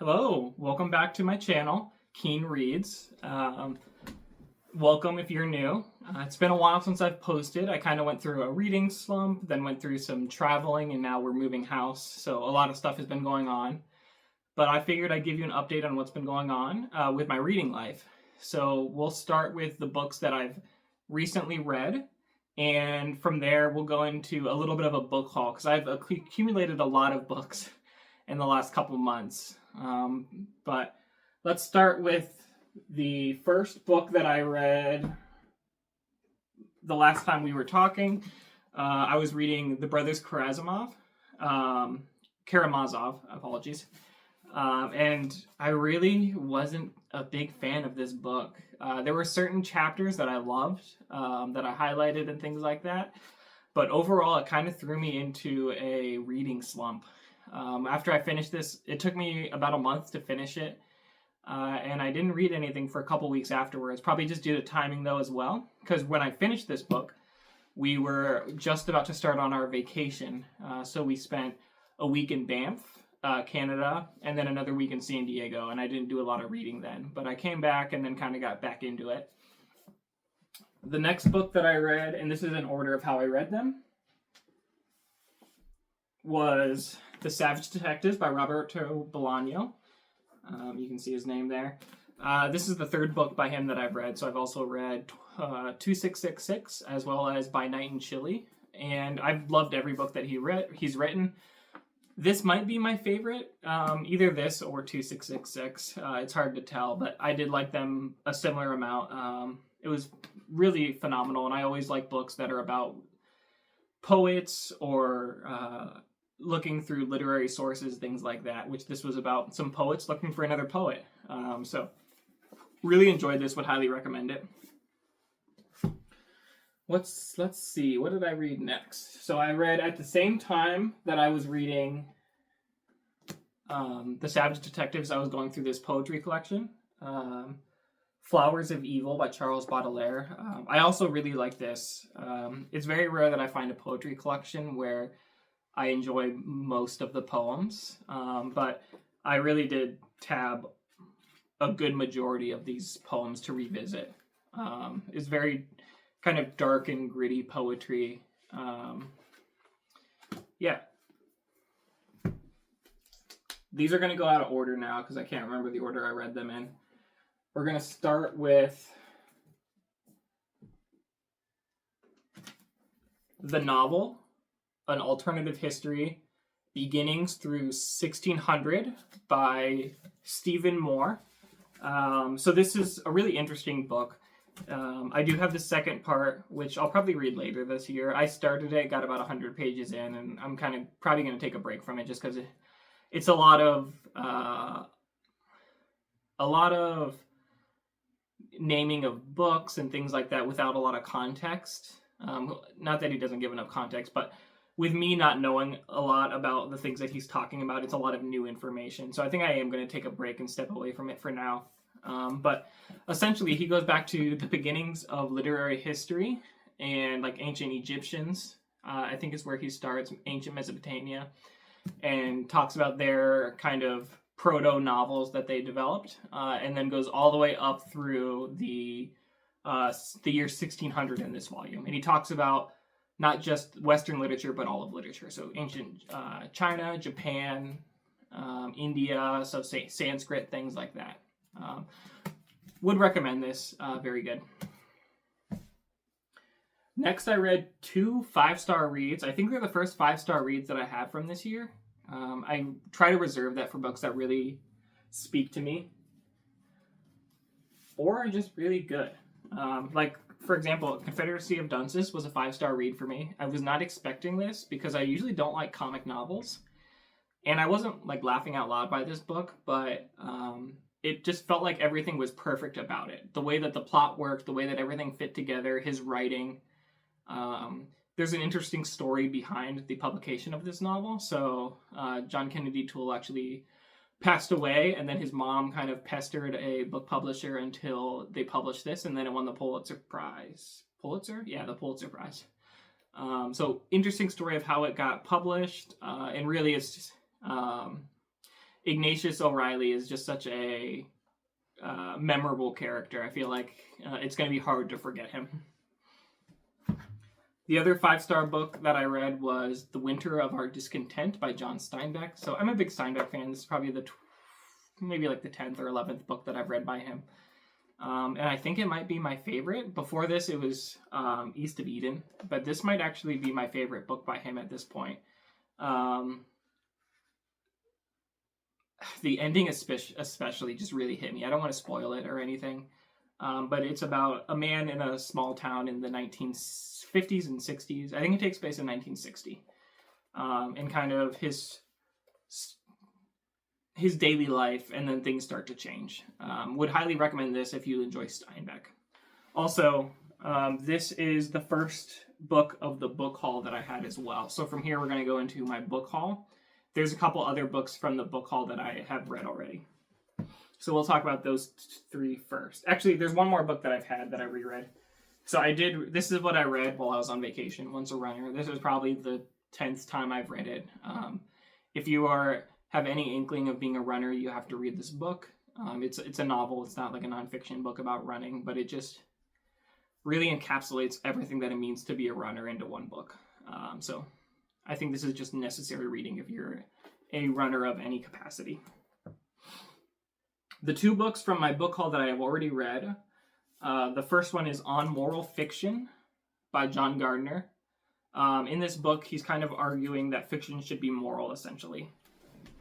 Hello, welcome back to my channel, Keen Reads. Welcome if you're new. It's been a while since I've posted. I kind of went through a reading slump, then went through some traveling, and now we're moving house, so a lot of stuff has been going on. But I figured I'd give you an update on what's been going on with my reading life. So we'll start with the books that I've recently read, and from there we'll go into a little bit of a book haul, because I've accumulated a lot of books in the last couple months. But let's start with the first book that I read the last time we were talking. I was reading The Brothers Karamazov, apologies. And I really wasn't a big fan of this book. There were certain chapters that I loved, that I highlighted and things like that. But overall, it kind of threw me into a reading slump. After I finished this, it took me about a month to finish it. And I didn't read anything for a couple weeks afterwards, probably just due to timing though as well. Because when I finished this book, we were just about to start on our vacation. So we spent a week in Banff, Canada, and then another week in San Diego. And I didn't do a lot of reading then, but I came back and then kind of got back into it. The next book that I read, and this is in order of how I read them, was The Savage Detectives by Roberto Bolaño. You can see his name there. This is the third book by him that I've read, so I've also read 2666 as well as By Night in Chile, and I've loved every book that he's written. This might be my favorite, either this or 2666. It's hard to tell, but I did like them a similar amount. It was really phenomenal, and I always like books that are about poets or looking through literary sources, things like that, which this was about some poets looking for another poet. So really enjoyed this, would highly recommend it. Let's see, what did I read next? So I read at the same time that I was reading The Savage Detectives, I was going through this poetry collection, Flowers of Evil by Charles Baudelaire. I also really like this. It's very rare that I find a poetry collection where I enjoy most of the poems, but I really did tab a good majority of these poems to revisit. It's very kind of dark and gritty poetry. Yeah. These are going to go out of order now because I can't remember the order I read them in. We're going to start with the novel, An Alternative History, Beginnings Through 1600 by Stephen Moore. So this is a really interesting book. I do have the second part, which I'll probably read later this year. I started it, got about 100 pages in, and I'm kind of probably going to take a break from it just because it's a lot of naming of books and things like that without a lot of context. Not that he doesn't give enough context, but with me not knowing a lot about the things that he's talking about, it's a lot of new information. So I think I am going to take a break and step away from it for now. But essentially, he goes back to the beginnings of literary history and like ancient Egyptians, I think is where he starts, ancient Mesopotamia, and talks about their kind of proto-novels that they developed, and then goes all the way up through the year 1600 in this volume. And he talks about not just Western literature, but all of literature. So ancient China, Japan, India, so say Sanskrit, things like that. Would recommend this. Very good. Next, I read 2 5-star reads. I think they're the first 5-star reads that I have from this year. I try to reserve that for books that really speak to me or are just really good. Like, for example, Confederacy of Dunces was a 5-star read for me. I was not expecting this because I usually don't like comic novels. And I wasn't like laughing out loud by this book, but it just felt like everything was perfect about it. The way that the plot worked, the way that everything fit together, his writing. There's an interesting story behind the publication of this novel. So John Kennedy Toole actually passed away, and then his mom kind of pestered a book publisher until they published this, and then it won the Pulitzer Prize. Pulitzer? Yeah, the Pulitzer Prize. So interesting story of how it got published, and really it's just, Ignatius O'Reilly is just such a memorable character. I feel like it's going to be hard to forget him. The other 5-star book that I read was The Winter of Our Discontent by John Steinbeck. So I'm a big Steinbeck fan. This is probably maybe like the 10th or 11th book that I've read by him. And I think it might be my favorite. Before this, it was East of Eden. But this might actually be my favorite book by him at this point. The ending especially just really hit me. I don't want to spoil it or anything. But it's about a man in a small town in the 1950s and 60s. I think it takes place in 1960. And kind of his daily life, and then things start to change. Would highly recommend this if you enjoy Steinbeck. Also, this is the first book of the book haul that I had as well. So from here, we're going to go into my book haul. There's a couple other books from the book haul that I have read already. So we'll talk about those 3 first. Actually, there's one more book that I've had that I reread. So this is what I read while I was on vacation once a runner. This is probably the 10th time I've read it. If you have any inkling of being a runner, you have to read this book. It's a novel. It's not like a nonfiction book about running, but it just really encapsulates everything that it means to be a runner into one book. So I think this is just necessary reading if you're a runner of any capacity. The 2 books from my book haul that I have already read, the first one is On Moral Fiction by John Gardner. In this book, he's kind of arguing that fiction should be moral, essentially.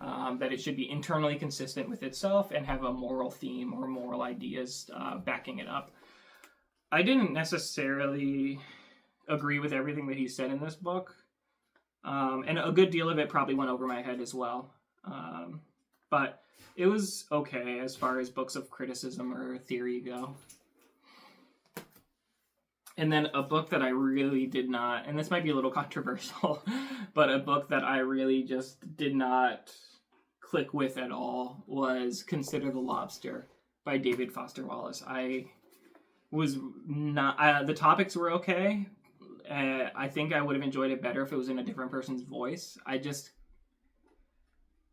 That it should be internally consistent with itself and have a moral theme or moral ideas backing it up. I didn't necessarily agree with everything that he said in this book. And a good deal of it probably went over my head as well. But it was okay as far as books of criticism or theory go. And then a book that I really did not, and this might be a little controversial, but a book that I really just did not click with at all was Consider the Lobster by David Foster Wallace. I was not, the topics were okay. I think I would have enjoyed it better if it was in a different person's voice. I just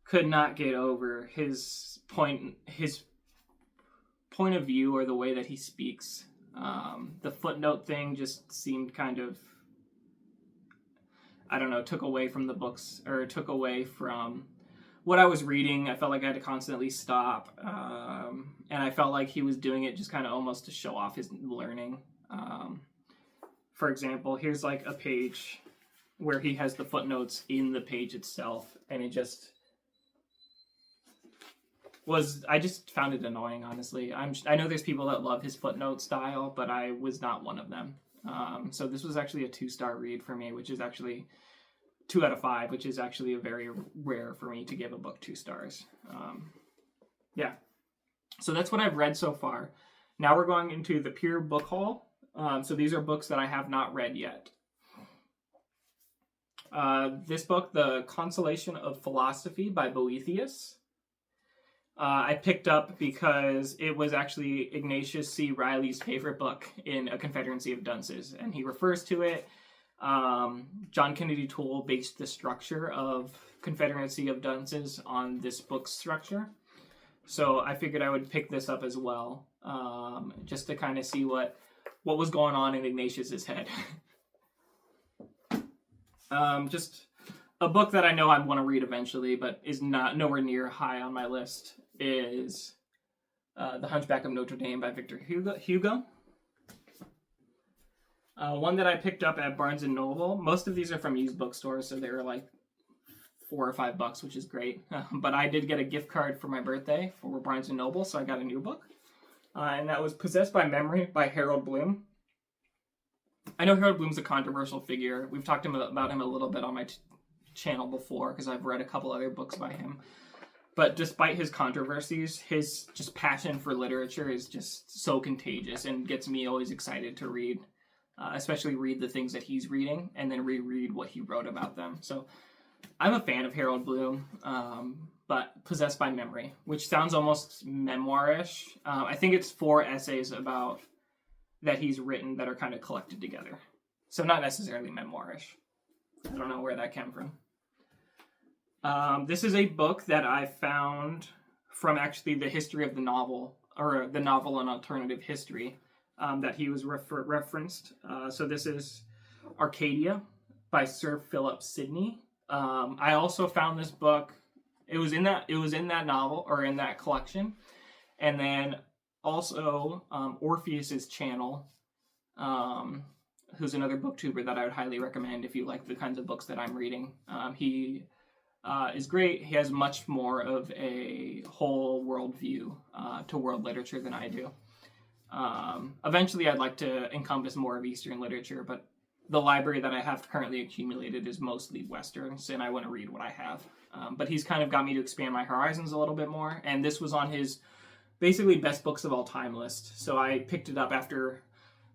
could not get over his point of view or the way that he speaks. The footnote thing just seemed kind of, I don't know, took away from the books, or took away from what I was reading. I felt like I had to constantly stop. And I felt like he was doing it just kind of almost to show off his learning. For example, here's like a page where he has the footnotes in the page itself, and it just I just found it annoying, honestly. I know there's people that love his footnote style, but I was not one of them. So this was actually a 2-star read for me, which is actually 2 out of 5, which is actually a very rare for me to give a book 2 stars. Yeah. So that's what I've read so far. Now we're going into the pure book haul. So these are books that I have not read yet. This book, The Consolation of Philosophy by Boethius, I picked up because it was actually Ignatius C. Riley's favorite book in A Confederacy of Dunces, and he refers to it. John Kennedy Toole based the structure of Confederacy of Dunces on this book's structure. So I figured I would pick this up as well, just to kind of see what was going on in Ignatius's head. Just a book that I know I want to read eventually, but is nowhere near high on my list, is The Hunchback of Notre Dame by Victor Hugo. One that I picked up at Barnes & Noble. Most of these are from used bookstores, so they were like $4 or $5, which is great. But I did get a gift card for my birthday for Barnes & Noble, so I got a new book. And that was Possessed by Memory by Harold Bloom. I know Harold Bloom's a controversial figure. We've talked about him a little bit on my channel before, because I've read a couple other books by him. But despite his controversies, his just passion for literature is just so contagious and gets me always excited to read, especially read the things that he's reading and then reread what he wrote about them. So I'm a fan of Harold Bloom, but Possessed by Memory, which sounds almost memoirish. I think it's 4 essays that he's written that are kind of collected together. So not necessarily memoirish. I don't know where that came from. This is a book that I found from actually the history of the novel, or the novel and alternative history, that he was referenced. So this is Arcadia by Sir Philip Sidney. I also found this book. It was in that novel, or in that collection, and then also Orpheus's Channel, um, who's another booktuber that I would highly recommend if you like the kinds of books that I'm reading. He is great. He has much more of a whole world view to world literature than I do. Eventually, I'd like to encompass more of Eastern literature, but the library that I have currently accumulated is mostly Westerns, and I want to read what I have. But he's kind of got me to expand my horizons a little bit more, and this was on his basically best books of all time list. So I picked it up after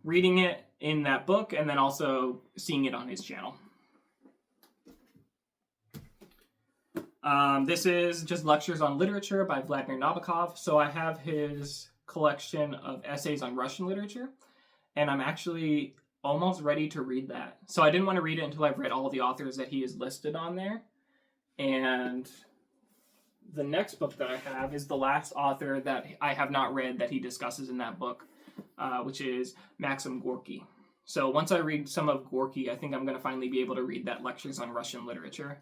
reading it in that book, and then also seeing it on his channel. This is just Lectures on Literature by Vladimir Nabokov. So I have his collection of essays on Russian literature, and I'm actually almost ready to read that. So I didn't want to read it until I've read all the authors that he is listed on there. And the next book that I have is the last author that I have not read that he discusses in that book, which is Maxim Gorky. So once I read some of Gorky, I think I'm going to finally be able to read that Lectures on Russian Literature.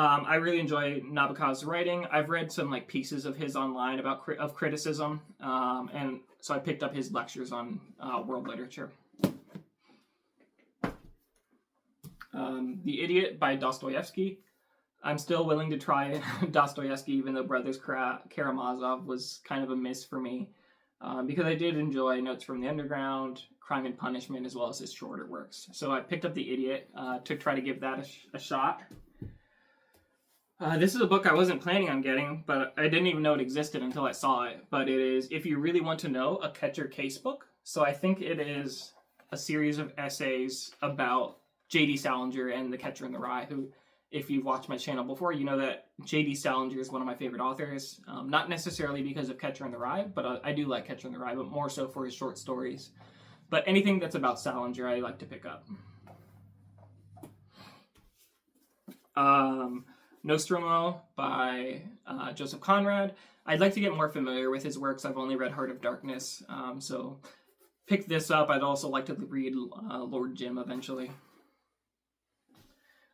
I really enjoy Nabokov's writing. I've read some pieces of his online about criticism, and so I picked up his lectures on world literature. The Idiot by Dostoevsky. I'm still willing to try Dostoevsky, even though Brothers Karamazov was kind of a miss for me, because I did enjoy Notes from the Underground, Crime and Punishment, as well as his shorter works. So I picked up The Idiot to try to give that a shot. This is a book I wasn't planning on getting, but I didn't even know it existed until I saw it. But it is, if you really want to know, a Catcher case book. So I think it is a series of essays about J.D. Salinger and The Catcher in the Rye, who, if you've watched my channel before, you know that J.D. Salinger is one of my favorite authors. Not necessarily because of Catcher in the Rye, but I do like Catcher in the Rye, but more so for his short stories. But anything that's about Salinger, I like to pick up. Nostromo by Joseph Conrad. I'd like to get more familiar with his works. I've only read Heart of Darkness, so pick this up. I'd also like to read Lord Jim eventually.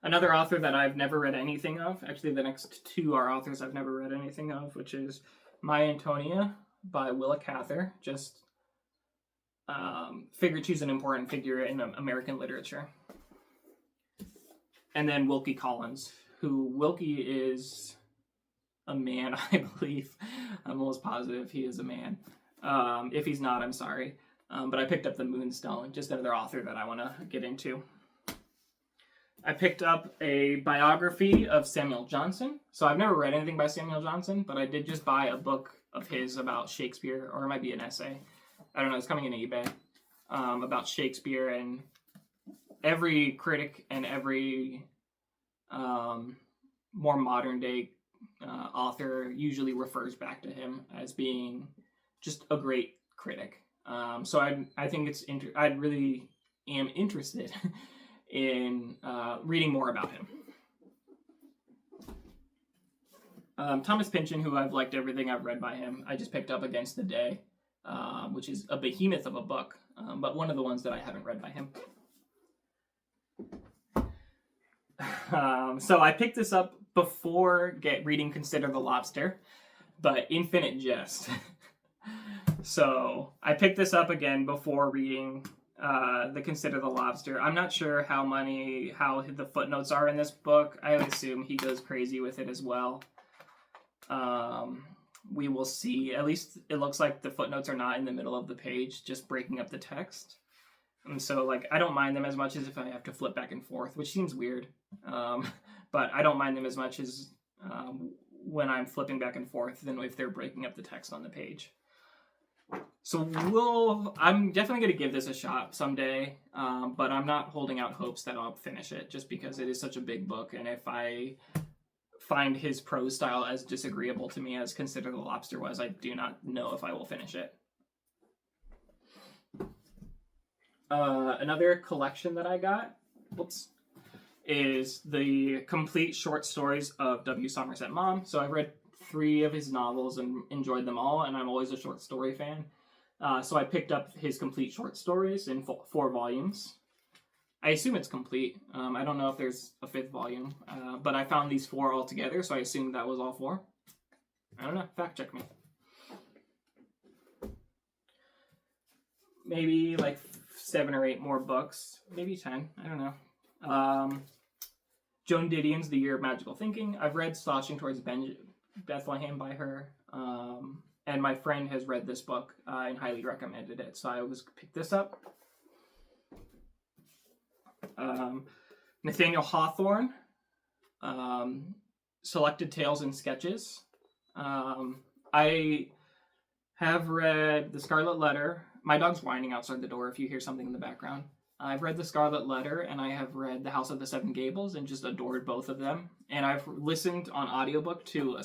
Another author that I've never read anything of, actually the next two are authors I've never read anything of, which is My Antonia by Willa Cather. Just she's an important figure in American literature. And then Wilkie Collins, who Wilkie is a man, I believe. I'm almost positive he is a man. If he's not, I'm sorry. But I picked up The Moonstone, just another author that I want to get into. I picked up a biography of Samuel Johnson. So I've never read anything by Samuel Johnson, but I did just buy a book of his about Shakespeare, or it might be an essay. I don't know, it's coming in eBay, about Shakespeare, and every critic and every more modern day author usually refers back to him as being just a great critic. So I think I really am interested in reading more about him. Thomas Pynchon, who I've liked everything I've read by him, I just picked up Against the Day, which is a behemoth of a book, but one of the ones that I haven't read by him. So I picked this up before reading Consider the Lobster, but Infinite Jest. So I picked this up again before reading the Consider the Lobster. I'm not sure how the footnotes are in this book. I would assume he goes crazy with it as well. We will see. At least it looks like the footnotes are not in the middle of the page, just breaking up the text. And so, I don't mind them as much as if I have to flip back and forth, which seems weird. But I don't mind them as much as when I'm flipping back and forth than if they're breaking up the text on the page. So I'm definitely going to give this a shot someday, but I'm not holding out hopes that I'll finish it, just because it is such a big book, and if I find his prose style as disagreeable to me as Consider the Lobster was, I do not know if I will finish it. Another collection that I got, is the complete short stories of W. Somerset Maugham. So I've read 3 of his novels and enjoyed them all, and I'm always a short story fan. So I picked up his complete short stories in 4 volumes. I assume it's complete. I don't know if there's a 5th volume, but I found these 4 all together, so I assumed that was all 4. I don't know. Fact check me. Maybe like 7 or 8 more books. Maybe 10. I don't know. Joan Didion's The Year of Magical Thinking. I've read Sloshing Towards Bethlehem by her. And my friend has read this book and highly recommended it. So I always pick this up. Nathaniel Hawthorne. Selected Tales and Sketches. I have read The Scarlet Letter. My dog's whining outside the door if you hear something in the background. I've read The Scarlet Letter, and I have read The House of the Seven Gables, and just adored both of them. And I've listened on audiobook to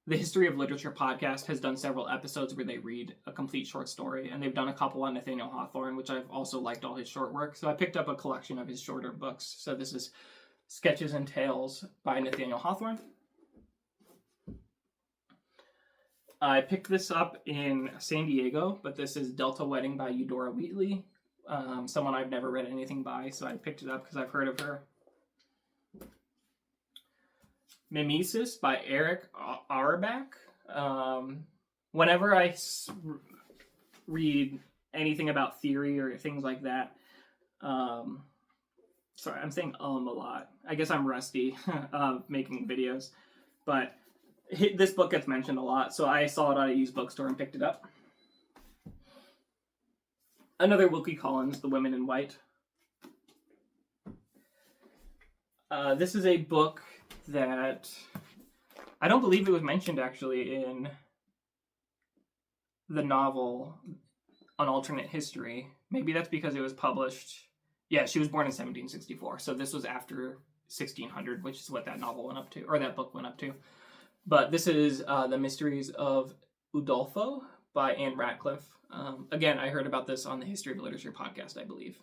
the History of Literature podcast has done several episodes where they read a complete short story, and they've done a couple on Nathaniel Hawthorne, which I've also liked all his short work. So I picked up a collection of his shorter books. So this is Sketches and Tales by Nathaniel Hawthorne. I picked this up in San Diego, but this is Delta Wedding by Eudora Wheatley, someone I've never read anything by, so I picked it up because I've heard of her. Mimesis by Eric Auerbach. Whenever I read anything about theory or things like that, sorry, I'm saying a lot. I guess I'm rusty making videos, but this book gets mentioned a lot, so I saw it at a used bookstore and picked it up. Another Wilkie Collins, The Women in White. This is a book that I don't believe it was mentioned actually in the novel An Alternate History. Maybe that's because it was published. Yeah, she was born in 1764, so this was after 1600, which is what that novel went up to, or that book went up to. But this is The Mysteries of Udolpho by Anne Radcliffe. Again, I heard about this on the History of Literature podcast, I believe.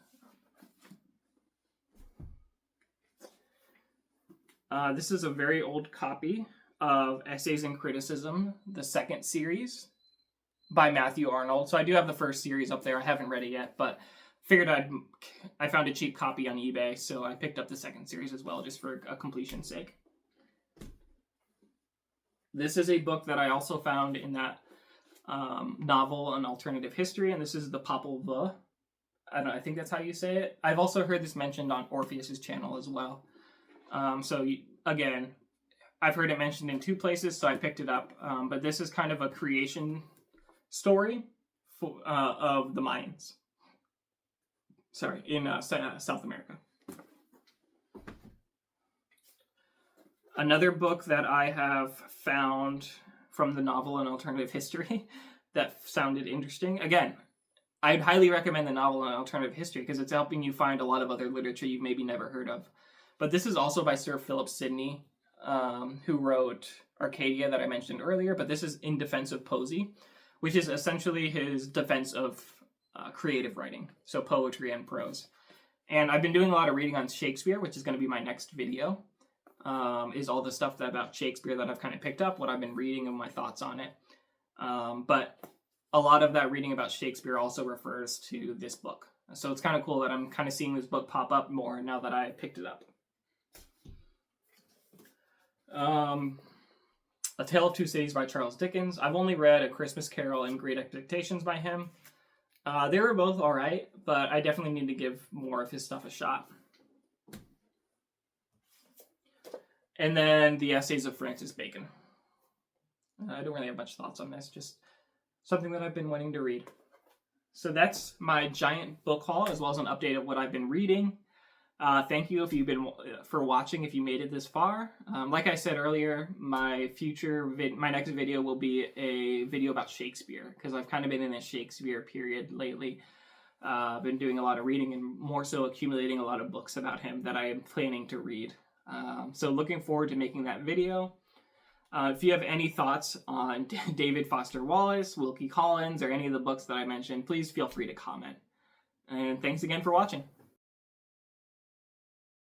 This is a very old copy of Essays in Criticism, the 2nd series by Matthew Arnold. So I do have the 1st series up there. I haven't read it yet, but figured I found a cheap copy on eBay, so I picked up the 2nd series as well, just for a completion's sake. This is a book that I also found in that novel, An Alternative History, and this is the Popol Huh. I think that's how you say it. I've also heard this mentioned on Orpheus's channel as well. Again, I've heard it mentioned in 2 places, so I picked it up. But this is kind of a creation story of the Mayans. Sorry, in South America. Another book that I have found from the novel An Alternative History that sounded interesting. Again, I'd highly recommend the novel An Alternative History because it's helping you find a lot of other literature you've maybe never heard of. But this is also by Sir Philip Sidney, who wrote Arcadia that I mentioned earlier. But this is In Defense of Poesy, which is essentially his defense of creative writing, so poetry and prose. And I've been doing a lot of reading on Shakespeare, which is going to be my next video. Is all the stuff about Shakespeare that I've kind of picked up, what I've been reading and my thoughts on it. But a lot of that reading about Shakespeare also refers to this book. So it's kind of cool that I'm kind of seeing this book pop up more now that I picked it up. A Tale of Two Cities by Charles Dickens. I've only read A Christmas Carol and Great Expectations by him. They were both alright, but I definitely need to give more of his stuff a shot. And then the Essays of Francis Bacon. I don't really have much thoughts on this, just something that I've been wanting to read. So that's my giant book haul, as well as an update of what I've been reading. Thank you for watching if you made it this far. Like I said earlier, my next video will be a video about Shakespeare, because I've kind of been in a Shakespeare period lately. I've been doing a lot of reading and more so accumulating a lot of books about him that I am planning to read. So looking forward to making that video. If you have any thoughts on David Foster Wallace, Wilkie Collins, or any of the books that I mentioned, please feel free to comment. And thanks again for watching.